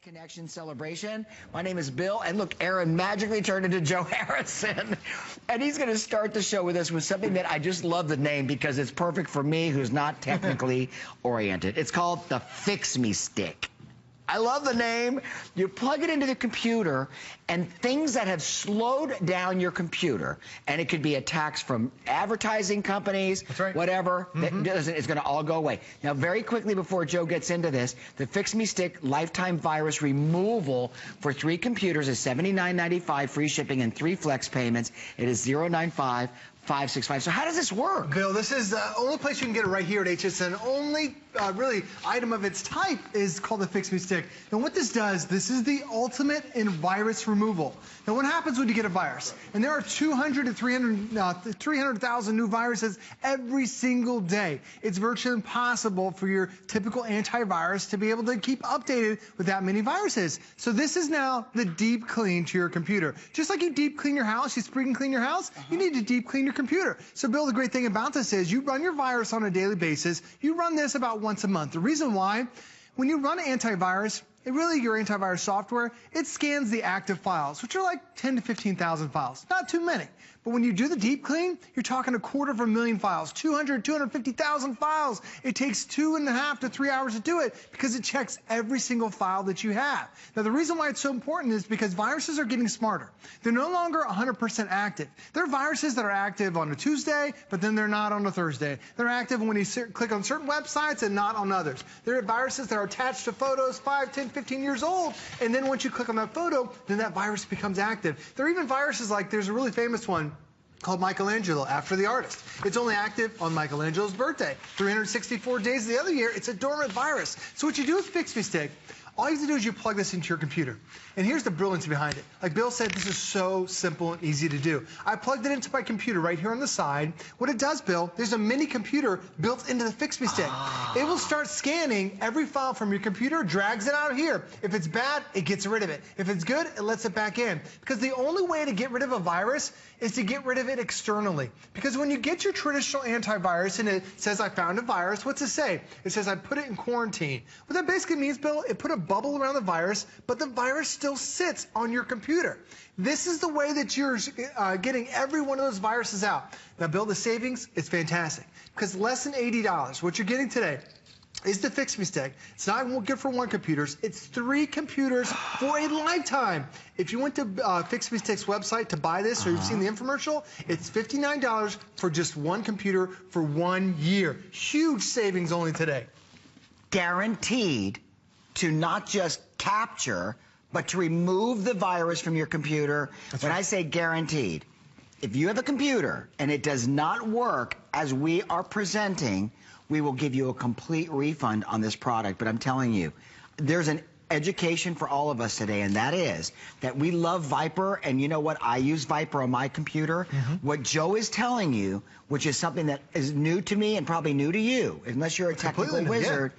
Connection celebration. My name is Bill, and look, Aaron magically turned into Joe Harrison, and he's going to start the show with us with something that I just love the name because it's perfect for me who's not technically oriented. It's called the FixMeStick. I love the name. You plug it into the computer, and things that have slowed down your computer, and it could be attacks from advertising companies, whatever, it's going to all go away. Now, very quickly before Joe gets into this, the FixMeStick lifetime virus removal for 3 computers is $79.95, free shipping, and 3 flex payments. It is $095. 565. So how does this work? Bill, this is the only place you can get it right here at HSN. Only really item of its type is called the FixMeStick. And what this does, this is the ultimate in virus removal. Now what happens when you get a virus? And there are 200 to 300,000 new viruses every single day. It's virtually impossible for your typical antivirus to be able to keep updated with that many viruses. So this is now the deep clean to your computer. Just like you deep clean your house, you spring clean your house, you need to deep clean your computer. So Bill, the great thing about this is you run your virus on a daily basis. You run this about once a month. The reason why, when you run an antivirus, your antivirus software, it scans the active files, which are like 10 to 15,000 files. Not too many. But when you do the deep clean, you're talking 250,000 files, 250,000 files. It takes 2.5 to 3 hours to do it because it checks every single file that you have. Now, the reason why it's so important is because viruses are getting smarter. They're no longer 100% active. There are viruses that are active on a Tuesday, but then they're not on a Thursday. They're active when you click on certain websites and not on others. There are viruses that are attached to photos 5, 10, 15 years old, and then once you click on that photo, then that virus becomes active. There are even viruses like, there's a really famous one called Michelangelo, after the artist. It's only active on Michelangelo's birthday. 364 days of the other year, it's a dormant virus. So what you do with FixMeStick, all you have to do is you plug this into your computer. And here's the brilliance behind it. Like Bill said, this is so simple and easy to do. I plugged it into my computer right here on the side. What it does, Bill, there's a mini computer built into the FixMeStick. It will start scanning every file from your computer, drags it out here. If it's bad, it gets rid of it. If it's good, it lets it back in. Because the only way to get rid of a virus is to get rid of it externally. Because when you get your traditional antivirus and it says, I found a virus, what's it say? It says, I put it in quarantine. What that basically means, Bill, it put a bubble around the virus, but the virus still sits on your computer. This is the way that you're getting every one of those viruses out. Now, Bill, the savings is fantastic because less than $80. What you're getting today is the FixMeStick. It's not good for 1 computer. It's 3 computers for a lifetime. If you went to FixMeStick's website to buy this, or you've seen the infomercial, it's $59 for just 1 computer for 1 year. Huge savings only today. Guaranteed to not just capture, but to remove the virus from your computer. When I say guaranteed, if you have a computer and it does not work as we are presenting, we will give you a complete refund on this product. But I'm telling you, there's an education for all of us today, and that is that we love Viper, and you know what? I use Viper on my computer. What Joe is telling you, which is something that is new to me and probably new to you, unless you're a technical wizard,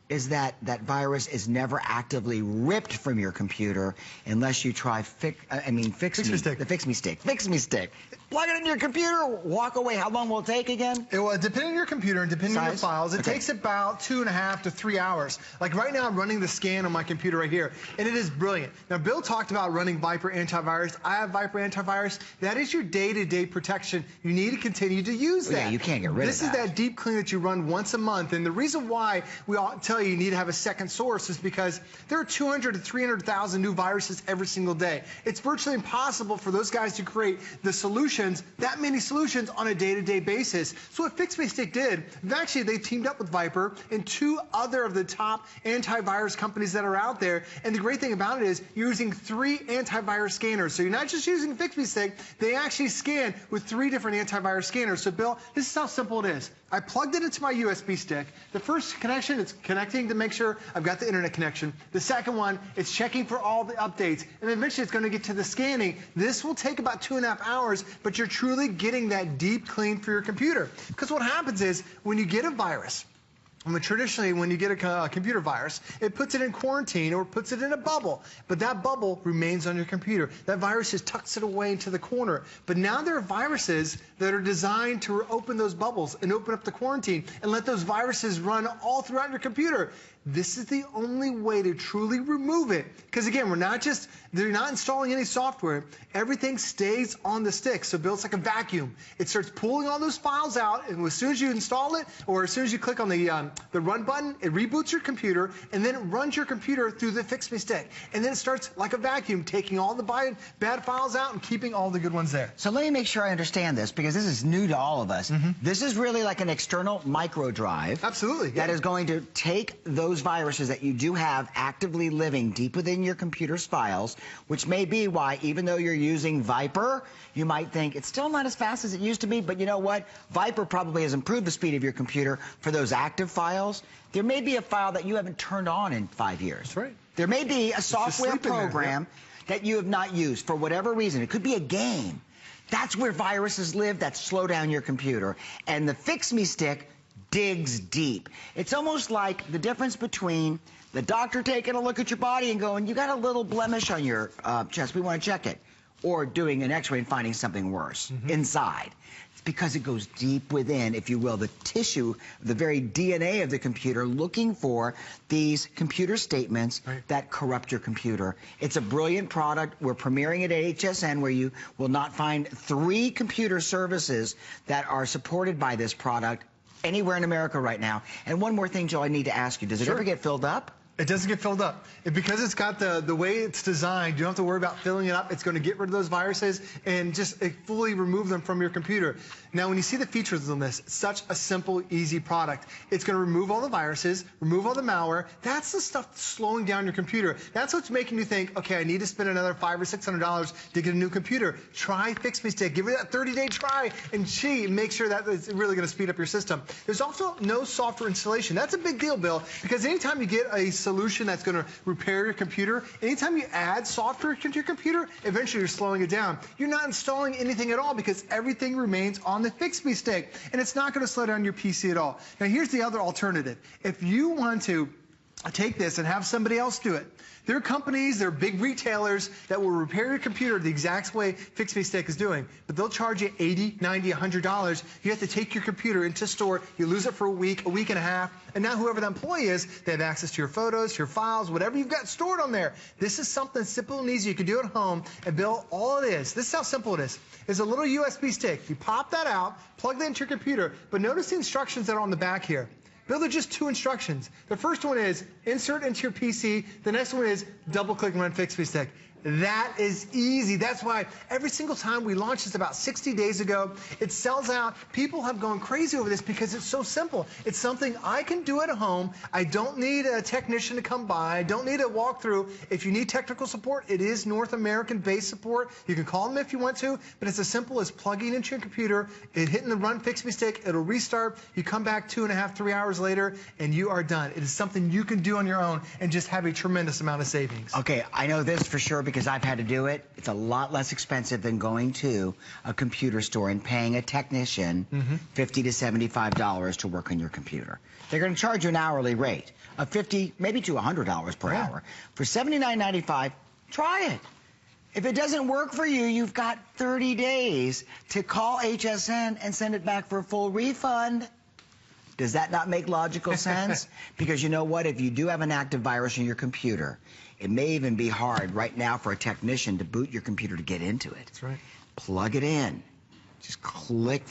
is that that virus is never actively ripped from your computer unless you try FixMeStick. The FixMeStick. Plug it in your computer, walk away. How long will it take again? It will, depending on your computer and depending on your files, it takes about 2.5 to 3 hours. Like right now, I'm running the scan on my computer right here, and it is brilliant. Now, Bill talked about running Viper antivirus. I have Viper antivirus. That is your day-to-day protection. You need to continue to use that. Yeah, you can't get rid of that. This is that deep clean that you run once a month, and the reason why we all tell you need to have a second source is because there are 200 to 300,000 new viruses every single day. It's virtually impossible for those guys to create the solutions, that many solutions on a day-to-day basis. So what FixMeStick did, they teamed up with Viper and 2 other of the top antivirus companies that are out there. And the great thing about it is you're using 3 antivirus scanners. So you're not just using FixMeStick, they actually scan with 3 different antivirus scanners. So Bill, this is how simple it is. I plugged it into my USB stick. The first connection, it's connecting to make sure I've got the internet connection. The second one, it's checking for all the updates. And eventually it's going to get to the scanning. This will take about 2.5 hours, but you're truly getting that deep clean for your computer. Because what happens is when you get a virus, traditionally, when you get a computer virus, it puts it in quarantine or puts it in a bubble. But that bubble remains on your computer. That virus just tucks it away into the corner. But now there are viruses that are designed to open those bubbles and open up the quarantine and let those viruses run all throughout your computer. this is the only way to truly remove it. Because again, they're not installing any software. Everything stays on the stick. So Bill, it's like a vacuum. It starts pulling all those files out, and as soon as you install it, or as soon as you click on the run button, it reboots your computer, and then it runs your computer through the FixMeStick. And then it starts like a vacuum, taking all the bad files out and keeping all the good ones there. So let me make sure I understand this, because this is new to all of us. This is really like an external micro drive. Absolutely. That is going to take those viruses that you do have actively living deep within your computer's files, which may be why, even though you're using Viper, you might think it's still not as fast as it used to be, but you know what? Viper probably has improved the speed of your computer for those active files. There may be a file that you haven't turned on in 5 years. That's right. There may be a software program that you have not used for whatever reason. It could be a game. That's where viruses live that slow down your computer. And the FixMeStick digs deep. It's almost like the difference between the doctor taking a look at your body and going, you got a little blemish on your chest, we want to check it, or doing an x-ray and finding something worse inside. It's because it goes deep within, if you will, the tissue, the very DNA of the computer, looking for these computer statements that corrupt your computer. It's a brilliant product. We're premiering it at HSN, where you will not find 3 computer services that are supported by this product anywhere in America right now. And one more thing, Joe, I need to ask you. Does it ever get filled up? It doesn't get filled up. Because it's got the way it's designed, you don't have to worry about filling it up. It's going to get rid of those viruses and just fully remove them from your computer. Now, when you see the features on this, it's such a simple, easy product. It's going to remove all the viruses, remove all the malware. That's the stuff that's slowing down your computer. That's what's making you think, okay, I need to spend another $500 or $600 to get a new computer. Try FixMeStick. Give it that 30-day try and make sure that it's really going to speed up your system. There's also no software installation. That's a big deal, Bill, because anytime you get a solution that's going to repair your computer, anytime you add software to your computer, eventually you're slowing it down. You're not installing anything at all because everything remains on the FixMeStick, and it's not going to slow down your PC at all. Now, here's the other alternative. If you want to take this and have somebody else do it, there are companies, there are big retailers that will repair your computer the exact way FixMeStick is doing, but they'll charge you $80, $90, $100. You have to take your computer into store, you lose it for a week and a half, and now whoever the employee is, they have access to your photos, your files, whatever you've got stored on there. This is something simple and easy you can do at home, and Bill, all it is, this is how simple it is a little USB stick. You pop that out, plug that into your computer, but notice the instructions that are on the back here. Bill, they're just 2 instructions. The first one is insert into your PC. The next one is double-click and run FixMeStick. That is easy. That's why every single time we launched this about 60 days ago, it sells out. People have gone crazy over this because it's so simple. It's something I can do at home. I don't need a technician to come by. I don't need a walkthrough. If you need technical support, it is North American-based support. You can call them if you want to, but it's as simple as plugging into your computer, hitting the run FixMeStick, it'll restart. You come back 2.5, 3 hours later, and you are done. It is something you can do on your own and just have a tremendous amount of savings. Okay, I know this for sure because I've had to do it. It's a lot less expensive than going to a computer store and paying a technician $50 to $75 to work on your computer. They're going to charge you an hourly rate of $50, maybe to $100 per hour. For $79.95, try it. If it doesn't work for you, you've got 30 days to call HSN and send it back for a full refund. Does that not make logical sense? Because you know what? If you do have an active virus in your computer, it may even be hard right now for a technician to boot your computer to get into it. That's right. Plug it in. Just click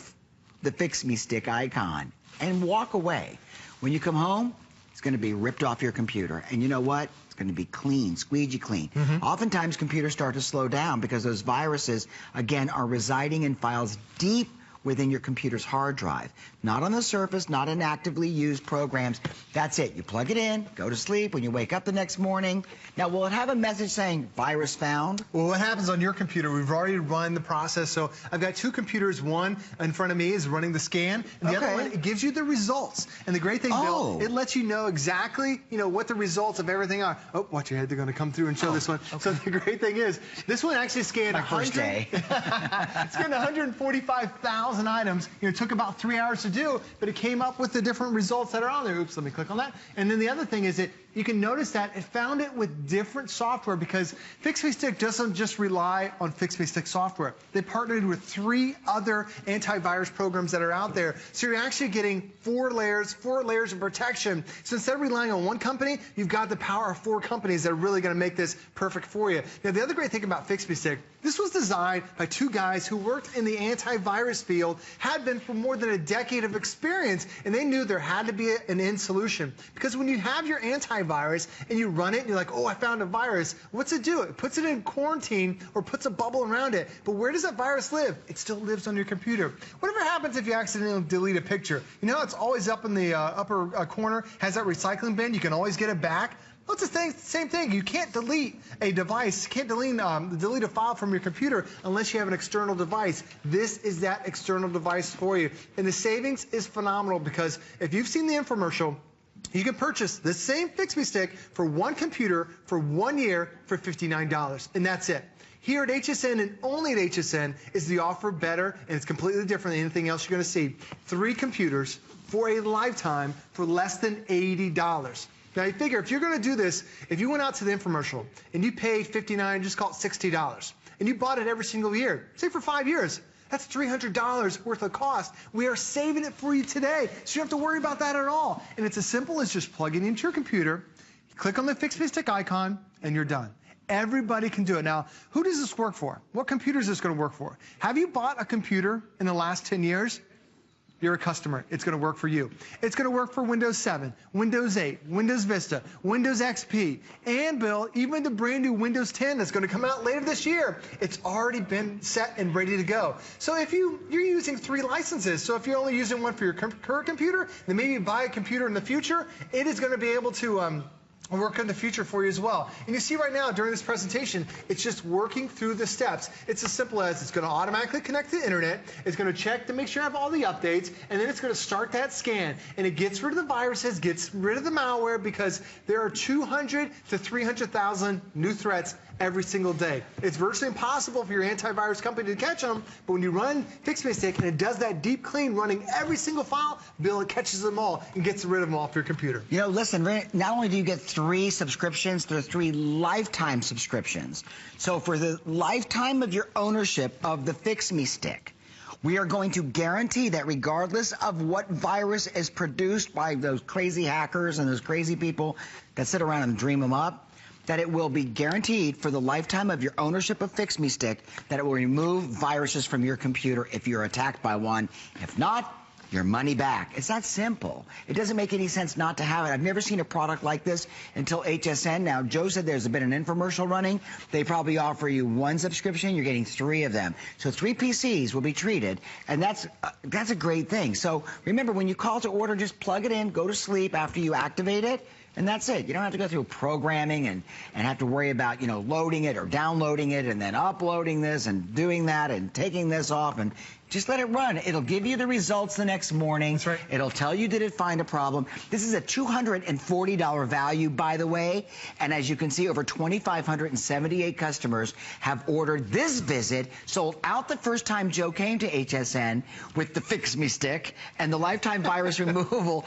the FixMeStick icon and walk away. When you come home, it's going to be ripped off your computer. And you know what? It's going to be clean, squeegee clean. Oftentimes, computers start to slow down because those viruses, again, are residing in files deep within your computer's hard drive. Not on the surface, not in actively used programs. That's it. You plug it in, go to sleep. When you wake up the next morning, now will it have a message saying virus found? Well, what happens on your computer, we've already run the process. So I've got 2 computers. One in front of me is running the scan, and the other one, it gives you the results. And the great thing, Bill, it lets you know exactly, what the results of everything are. Oh, watch your head. They're going to come through and show this one. So the great thing is, this one actually scanned my first day. It scanned 145,000 items. It took about 3 hours to do, but it came up with the different results that are on there. Oops, let me click on that. And then the other thing is it you can notice that it found it with different software because FixMeStick doesn't just rely on FixMeStick software. They partnered with 3 other antivirus programs that are out there. So you're actually getting 4 layers of protection. So instead of relying on one company, you've got the power of 4 companies that are really going to make this perfect for you. Now, the other great thing about FixMeStick, this was designed by 2 guys who worked in the antivirus field, had been for more than a decade of experience, and they knew there had to be an end solution. Because when you have your antivirus and you run it and you're like, oh, I found a virus, what's it do? It puts it in quarantine or puts a bubble around it. But where does that virus live? It still lives on your computer. Whatever happens if you accidentally delete a picture? You know, it's always up in the upper corner, has that recycling bin. You can always get it back. Well, it's the same thing. You can't delete a device, you can't delete a file from your computer unless you have an external device. This is that external device for you. And the savings is phenomenal because if you've seen the infomercial, you can purchase the same FixMeStick for 1 computer for 1 year for $59, and that's it. Here at HSN and only at HSN is the offer better, and it's completely different than anything else you're going to see. 3 computers for a lifetime for less than $80. Now, you figure if you're going to do this, if you went out to the infomercial and you paid $59, just call it $60, and you bought it every single year, say for 5 years, that's $300 worth of cost. We are saving it for you today, so you don't have to worry about that at all. And it's as simple as just plugging into your computer, click on the FixMeStick icon, and you're done. Everybody can do it. Now, who does this work for? What computer is this going to work for? Have you bought a computer in the last 10 years? You're a customer. It's going to work for you. It's going to work for Windows 7, Windows 8, Windows Vista, Windows XP, and, Bill, even the brand new Windows 10 that's going to come out later this year. It's already been set and ready to go. So if you're using 3 licenses, so if you're only using one for your current computer, then maybe you buy a computer in the future, it is going to be able to work in the future for you as well. And you see right now during this presentation, it's just working through the steps. It's as simple as it's going to automatically connect to the internet, it's going to check to make sure you have all the updates, and then it's going to start that scan. And it gets rid of the viruses, gets rid of the malware, because there are 200 to 300,000 new threats every single day. It's virtually impossible for your antivirus company to catch them, but when you run FixMeStick and it does that deep clean running every single file, Bill, it catches them all and gets rid of them off your computer. You know, listen, not only do you get 3 subscriptions, there are 3 lifetime subscriptions. So for the lifetime of your ownership of the FixMeStick, we are going to guarantee that regardless of what virus is produced by those crazy hackers and those crazy people that sit around and dream them up, that it will be guaranteed for the lifetime of your ownership of FixMeStick that it will remove viruses from your computer if you're attacked by one. If not, your money back. It's that simple. It doesn't make any sense not to have it. I've never seen a product like this until HSN. Now, Joe said there's been an infomercial running. They probably offer you 1 subscription. You're getting 3 of them. So 3 PCs will be treated, and that's a great thing. So remember, when you call to order, just plug it in, go to sleep after you activate it, and that's it. You don't have to go through programming and have to worry about, you know, loading it or downloading it and then uploading this and doing that and taking this off, and just let it run. It'll give you the results the next morning. That's right. It'll tell you did it find a problem. This is a $240 value, by the way, and as you can see, over 2,578 customers have ordered this visit, sold out the first time Joe came to HSN with the FixMeStick, and the lifetime virus removal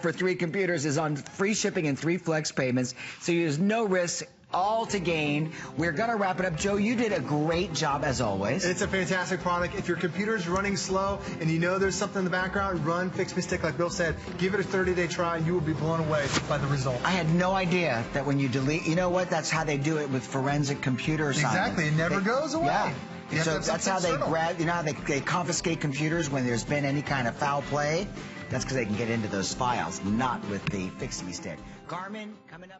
for 3 computers is on free shipping and 3 flex payments, so there's no risk, all to gain. We're going to wrap it up. Joe, you did a great job as always. It's a fantastic product. If your computer's running slow and you know there's something in the background, run FixMeStick like Bill said. Give it a 30-day try and you will be blown away by the result. I had no idea that when you delete, you know what, that's how they do it with forensic computers. Exactly. It never goes away. Yeah. So that's how they grab, you know how they confiscate computers when there's been any kind of foul play? That's because they can get into those files, not with the FixMeStick. Carmen, coming up.